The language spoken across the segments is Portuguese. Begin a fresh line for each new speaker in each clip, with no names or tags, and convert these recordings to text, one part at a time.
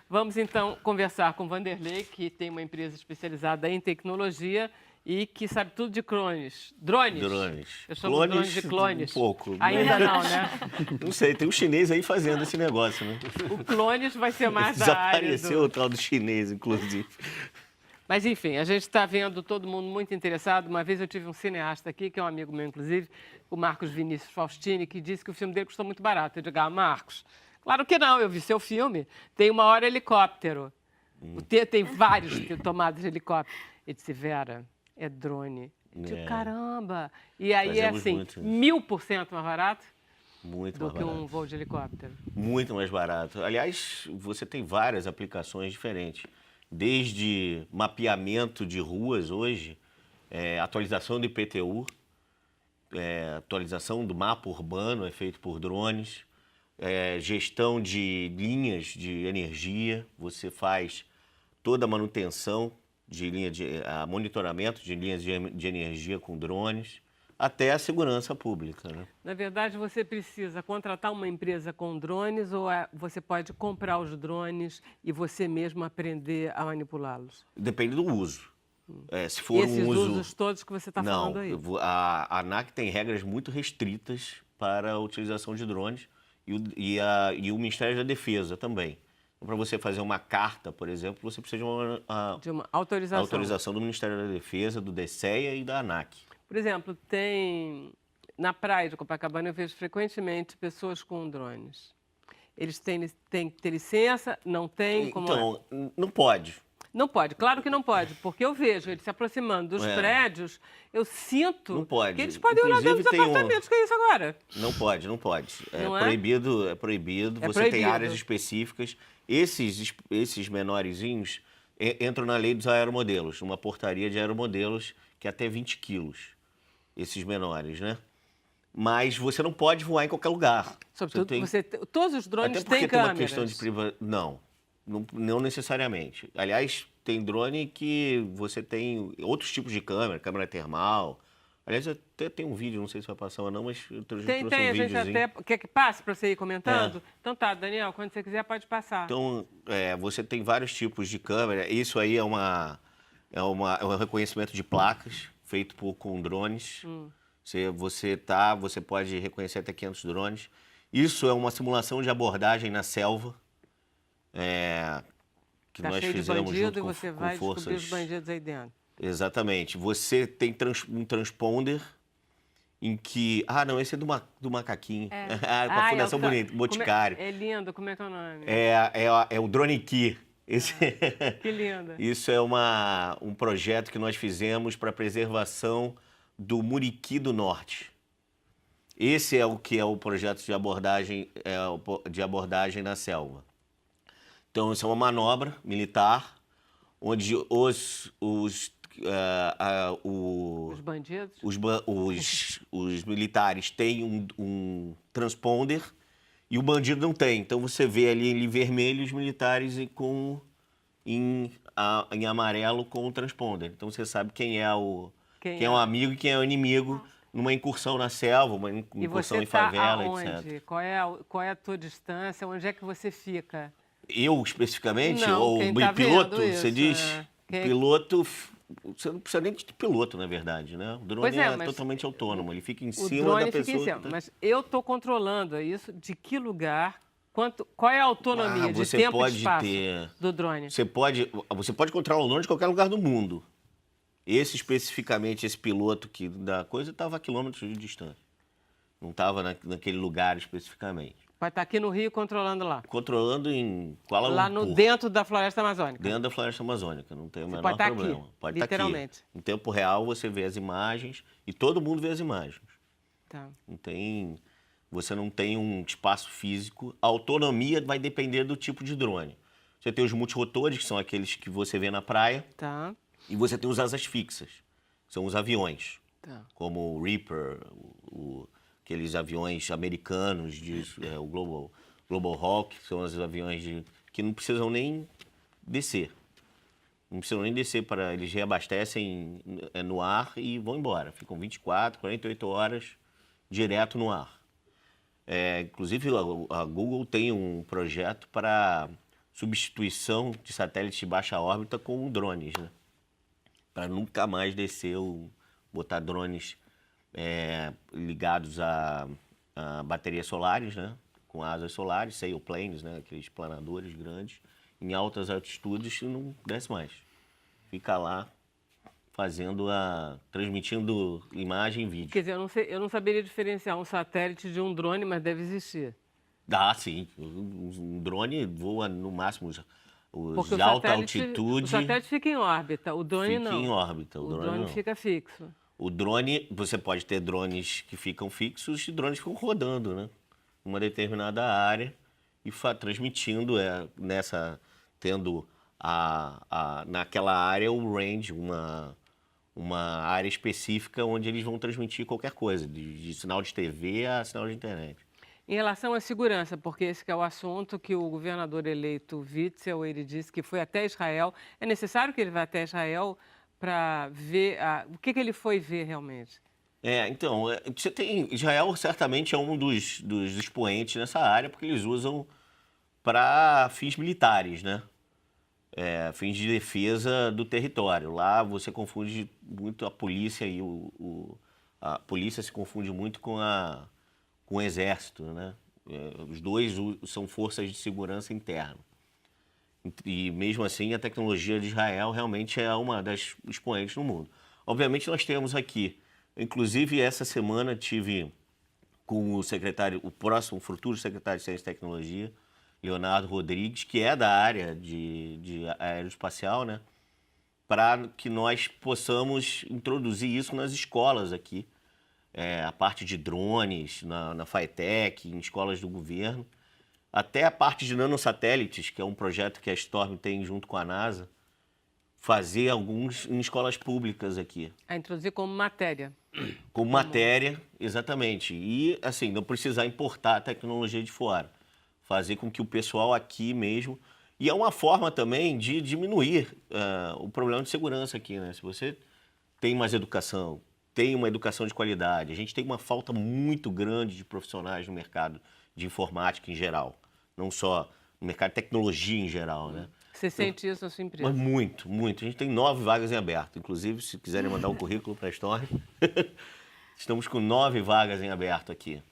Vamos, então, conversar com o Vanderlei, que tem uma empresa especializada em tecnologia e que sabe tudo de clones. Drones?
Drones.
Eu chamo
Clones,
drones de clones.
um pouco.
Ainda não, né?
Não sei, tem um chinês aí fazendo esse negócio, né?
O clones vai ser mais da área
Desapareceu o tal do chinês, inclusive.
Mas, enfim, a gente está vendo todo mundo muito interessado. Uma vez eu tive um cineasta aqui, que é um amigo meu, inclusive, o Marcos Vinícius Faustini, que disse que o filme dele custou muito barato. Eu digo, Marcos, claro que não, eu vi seu filme. Tem uma hora helicóptero. Tem vários tomadas de helicóptero. Ele disse, Vera, é drone. Eu digo, caramba! E aí
Fazemos
é assim,
muito isso.
1000% mais barato
Muito
do
mais
que
barato.
um voo de helicóptero.
Muito mais barato. Aliás, você tem várias aplicações diferentes. Desde mapeamento de ruas hoje, atualização do IPTU, atualização do mapa urbano é feito por drones, gestão de linhas de energia, você faz toda a manutenção de monitoramento de linhas de energia com drones, até a segurança pública, né?
Na verdade, você precisa contratar uma empresa com drones ou você pode comprar os drones e você mesmo aprender a manipulá-los?
Depende do uso. Se for
Esses
um uso...
usos todos que você está falando aí.
A ANAC tem regras muito restritas para a utilização de drones e o Ministério da Defesa também. Então, para você fazer uma carta, por exemplo, você precisa
De uma autorização.
autorização do Ministério da Defesa, do DECEA e da ANAC.
Por exemplo, na praia de Copacabana eu vejo frequentemente pessoas com drones. Eles têm que ter licença? Não têm? Como
Então, não pode.
Não pode, claro que não pode, porque eu vejo eles se aproximando dos prédios, eu sinto
Não pode.
que eles podem olhar dentro dos apartamentos. Que é isso agora?
Não pode, não pode.
Não é?
Proibido, é proibido. Você tem
proibido.
áreas específicas. Esses menorzinhos entram na lei dos aeromodelos, uma portaria de aeromodelos que é até 20 quilos, esses menores, né? Mas você não pode voar em qualquer lugar.
Sobretudo, todos os drones têm câmeras.
Tem uma questão de privacidade. Não necessariamente. Aliás, tem drone que você tem outros tipos de câmera termal. Aliás, até tem um vídeo, não sei se vai passar ou não, mas eu trouxe um
a gente
videozinho.
até... Quer que passe para você ir comentando? Então tá, Daniel, quando você quiser pode passar.
Então, você tem vários tipos de câmera. Isso aí é um reconhecimento de placas feito com drones. Você pode reconhecer até 500 drones. Isso é uma simulação de abordagem na selva. Que nós
cheio
fizemos
de bandido
junto
e você
com
vai
forças...
descobrir os bandidos aí dentro.
Exatamente. Você tem um transponder em que... não, esse é do macaquinho. Com a Fundação Boticário.
É lindo, como é que é o nome?
É o Drone Key.
Que lindo.
Isso é um projeto que nós fizemos para preservação do Muriqui do Norte. Esse é o que é o projeto de abordagem na selva. Então, isso é uma manobra militar, onde os
bandidos?
Os militares têm um transponder e o bandido não tem. Então, você vê ali em vermelho os militares em amarelo com o transponder. Então, você sabe quem é o amigo e quem é o inimigo numa incursão na selva, uma incursão em favela, etc.
Qual é a tua distância? Onde é que você fica?
Eu, especificamente?
Não,
ou
tá
piloto?
Isso,
você diz? Piloto... Você não precisa nem de piloto, na verdade, né? O drone é totalmente autônomo. Ele fica em cima da pessoa.
Mas eu estou controlando isso. De que lugar... Qual é a autonomia de tempo e espaço do drone?
Você pode controlar o drone de qualquer lugar do mundo. Especificamente, esse piloto da coisa estava a quilômetros de distância. Não estava naquele lugar especificamente.
Vai estar aqui no Rio controlando lá?
Controlando em Kuala Lumpur.
Lá dentro da Floresta Amazônica?
Dentro da Floresta Amazônica, não tem o menor
pode estar
problema.
Aqui,
pode
literalmente.
Estar aqui. Em tempo real, você vê as imagens e todo mundo vê as imagens.
Tá.
Você não tem um espaço físico. A autonomia vai depender do tipo de drone. Você tem os multirotores, que são aqueles que você vê na praia.
Tá.
E você tem os asas fixas, que são os aviões.
Tá.
Como o Reaper, aqueles aviões americanos, o Global Hawk, que são os aviões que não precisam nem descer. Não precisam nem descer, eles reabastecem no ar e vão embora. Ficam 24, 48 horas direto no ar. Inclusive, a Google tem um projeto para substituição de satélites de baixa órbita com drones, né? Para nunca mais descer, botar drones ligados a baterias solares, né? Com asas solares, sailplanes, né? Aqueles planadores grandes, em altas altitudes e não desce mais. Fica lá transmitindo imagem e vídeo.
Quer dizer, eu não saberia diferenciar um satélite de um drone, mas deve existir.
Dá, sim. Um drone voa no máximo os
Porque
de alta altitude.
O satélite fica em órbita, o drone
Fica
não.
em órbita, o drone não.
Fica fixo.
O drone, você pode ter drones que ficam fixos e drones que ficam rodando, né? Uma determinada área e transmitindo, tendo naquela área o range, uma área específica onde eles vão transmitir qualquer coisa, de sinal de TV a sinal de internet.
Em relação à segurança, porque esse que é o assunto que o governador eleito Witzel, ele disse que foi até Israel. É necessário que ele vá até Israel para ver o que ele foi ver realmente?
Então, você tem... Israel certamente é um dos expoentes nessa área, porque eles usam para fins militares, né? Fins de defesa do território. Lá você confunde muito a polícia e a polícia se confunde muito com o exército, né? Os dois são forças de segurança interna. E mesmo assim a tecnologia de Israel realmente é uma das expoentes no mundo. Obviamente nós temos aqui, inclusive essa semana tive com o futuro secretário de Ciência e Tecnologia, Leonardo Rodrigues, que é da área de aeroespacial, né? Para que nós possamos introduzir isso nas escolas aqui. A parte de drones, na FATEC, em escolas do governo. Até a parte de nanosatélites, que é um projeto que a Storm tem junto com a NASA, fazer alguns em escolas públicas aqui.
Introduzir como matéria.
Como matéria, exatamente. E, assim, não precisar importar a tecnologia de fora. Fazer com que o pessoal aqui mesmo... E é uma forma também de diminuir o problema de segurança aqui, né? Se você tem mais educação, tem uma educação de qualidade, a gente tem uma falta muito grande de profissionais no mercado de informática em geral. Não só no mercado de tecnologia em geral, né?
Você sente isso na sua empresa?
Mas muito, muito. A gente tem 9 vagas em aberto. Inclusive, se quiserem mandar um currículo para a Storm, estamos com 9 vagas em aberto aqui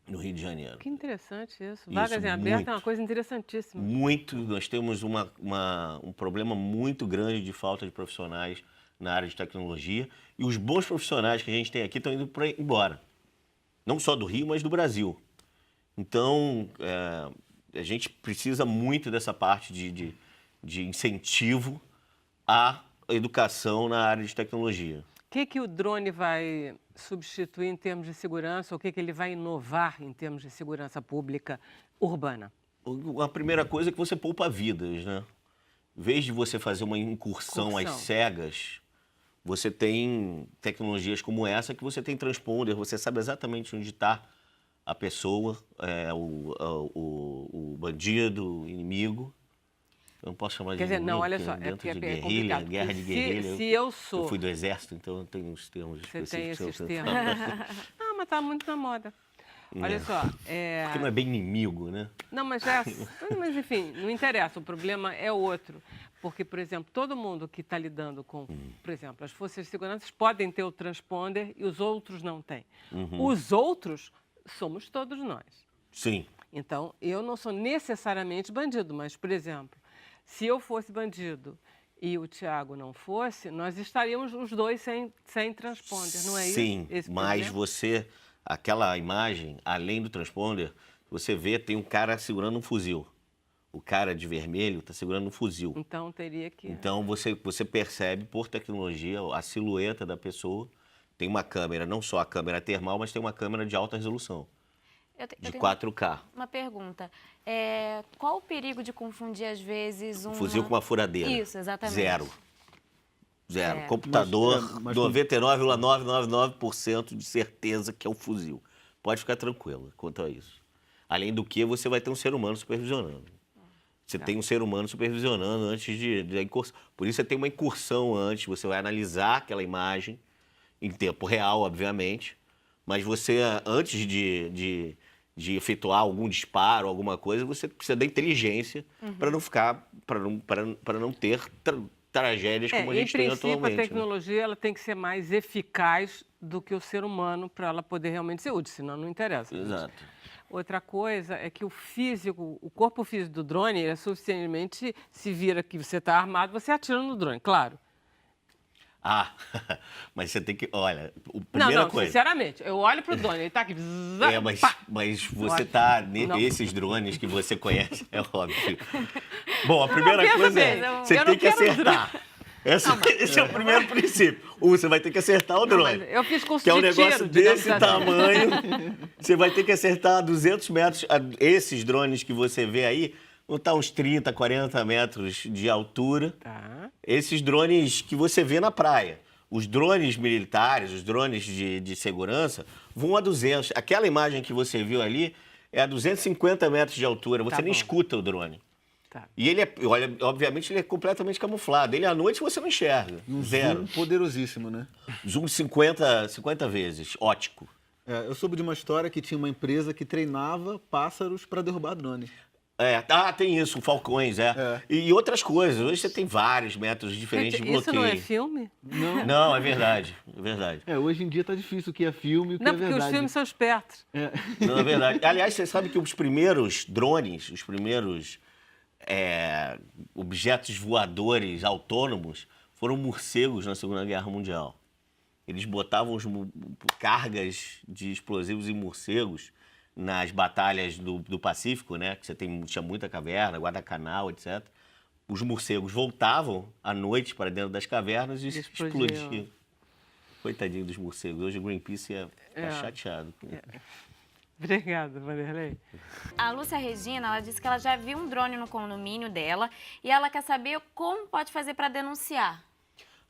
no Rio de Janeiro.
Que interessante isso. Vagas em aberto é uma coisa interessantíssima.
Muito. Nós temos um problema muito grande de falta de profissionais na área de tecnologia. E os bons profissionais que a gente tem aqui estão indo embora. Não só do Rio, mas do Brasil. Então, a gente precisa muito dessa parte de incentivo à educação na área de tecnologia.
O que o drone vai substituir em termos de segurança? O que ele vai inovar em termos de segurança pública urbana?
A primeira coisa é que você poupa vidas, né? Em vez de você fazer uma incursão às cegas, você tem tecnologias como essa, que você tem transponder, você sabe exatamente onde está a pessoa, o bandido, o inimigo. Eu não posso chamar de inimigo,
não, olha só,
dentro de
guerrilha,
guerra de guerrilha.
Eu
fui do exército, então eu tenho uns termos específicos.
Você tem esses termos. Mas está muito na moda. Olha só.
Porque não é bem inimigo, né?
Não, mas enfim, não interessa, o problema é outro. Porque, por exemplo, todo mundo que está lidando com, por exemplo, as forças de segurança podem ter o transponder e os outros não têm. Os outros somos todos nós.
Sim.
Então, eu não sou necessariamente bandido, mas, por exemplo, se eu fosse bandido e o Tiago não fosse, nós estaríamos os dois sem transponder, não é isso?
Sim, mas aquela imagem, além do transponder, você vê, tem um cara segurando um fuzil. O cara de vermelho está segurando um fuzil.
Então, teria que...
Então, você percebe, por tecnologia, a silhueta da pessoa. Tem uma câmera, não só a câmera termal, mas tem uma câmera de alta resolução. De 4K.
Uma pergunta. Qual o perigo de confundir, às vezes,
Um fuzil com uma furadeira.
Isso, exatamente.
Zero. Computador, 99,999% de certeza que é um fuzil. Pode ficar tranquilo quanto a isso. Além do que, você vai ter um ser humano supervisionando. Você tem um ser humano supervisionando antes da incursão. Por isso, você tem uma incursão antes, você vai analisar aquela imagem, em tempo real, obviamente, mas você, antes de de efetuar algum disparo, alguma coisa, você precisa da inteligência para não ficar, para não ter tragédias como a
Em
gente tem
princípio, a
atualmente. Né?
tecnologia ela tem que ser mais eficaz do que o ser humano para ela poder realmente ser útil, senão não interessa.
Exato.
Outra coisa é que o corpo físico do drone é suficientemente, se vira que você está armado, você atira no drone, claro.
Ah, mas você tem que, olha,
Não,
primeira
não,
coisa.
sinceramente, eu olho pro drone, ele está aqui,
Mas você
Olha,
tá
não.
nesses drones que você conhece, é óbvio. Bom, a primeira
pensa
coisa
bem,
é, você
eu
tem
não
que
quero
acertar. Esse é o primeiro princípio. Você vai ter que acertar o drone.
mas eu fiz curso
Que é um
de
negócio
tiro, digamos
desse
assim.
tamanho. Você vai ter que acertar a 200 metros. Esses drones que você vê aí, vão estar uns 30, 40 metros de altura.
Tá.
Esses drones que você vê na praia. Os drones militares, os drones de segurança, vão a 200. Aquela imagem que você viu ali é a 250 metros de altura. Você
Tá
nem
bom.
escuta o drone.
Tá.
E ele é, olha, obviamente, ele é completamente camuflado. Ele à noite você não enxerga. Zero.
Zoom poderosíssimo, né?
Zoom 50 vezes, ótico.
Eu soube de uma história que tinha uma empresa que treinava pássaros para derrubar drone.
Tem isso, falcões, E outras coisas. Hoje você tem vários métodos diferentes
Gente,
de bloqueio.
isso não é filme?
Não.
Não, é verdade. É verdade.
Hoje em dia tá difícil o que é filme e o que
Não,
é
porque
verdade.
os filmes são espertos.
Não, é verdade. Aliás, você sabe que os primeiros drones, os primeiros objetos voadores autônomos foram morcegos na Segunda Guerra Mundial. Eles botavam cargas de explosivos em morcegos nas batalhas do Pacífico, né? Que tinha muita caverna, Guadalcanal, etc. Os morcegos voltavam à noite para dentro das cavernas e
Explodiam.
explodiam. Coitadinho dos morcegos. Hoje o Greenpeace tá chateado.
Obrigada, Vanderlei.
A Lúcia Regina, ela disse que ela já viu um drone no condomínio dela e ela quer saber como pode fazer para denunciar.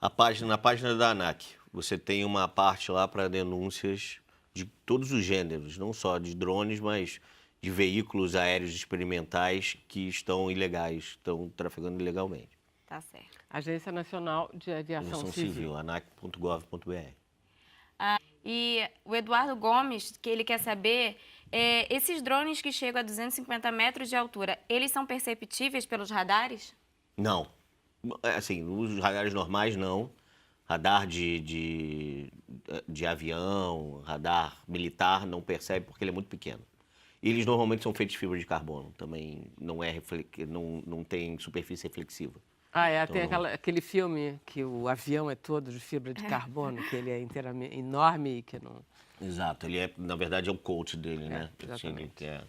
Na página da ANAC, você tem uma parte lá para denúncias de todos os gêneros, não só de drones, mas de veículos aéreos experimentais que estão ilegais, estão trafegando ilegalmente.
Tá certo.
Agência Nacional de Aviação
Aviação
Civil.
Civil, anac.gov.br.
E o Eduardo Gomes, que ele quer saber, esses drones que chegam a 250 metros de altura, eles são perceptíveis pelos radares?
Não. Assim, os radares normais, não. Radar de avião, radar militar, não percebe porque ele é muito pequeno. E eles normalmente são feitos de fibra de carbono, também não tem superfície reflexiva.
Tem aquele filme que o avião é todo de fibra de carbono, que ele é inteiramente enorme e que não...
Exato, na verdade é o coach dele, né?
Exatamente.
Que é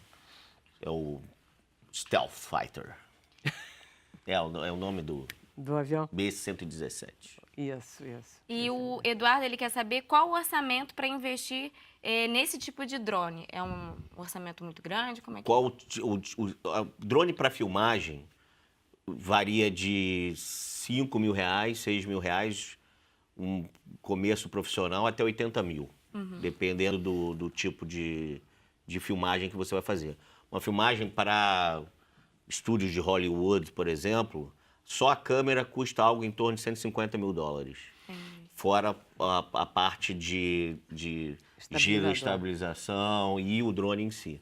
o Stealth Fighter. É o nome do
Do avião?
B-117.
Isso.
E o Eduardo, ele quer saber qual o orçamento para investir nesse tipo de drone. É um orçamento muito grande? Como é que
O drone para filmagem varia de R$5.000, R$6.000, um começo profissional, até 80 mil, dependendo do tipo de filmagem que você vai fazer. Uma filmagem para estúdios de Hollywood, por exemplo, só a câmera custa algo em torno de $150 mil. Fora a parte de giro, estabilização e o drone em si.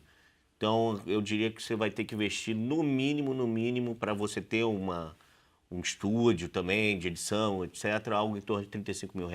Então, eu diria que você vai ter que investir no mínimo, para você ter um estúdio também de edição, etc., algo em torno de R$35 mil.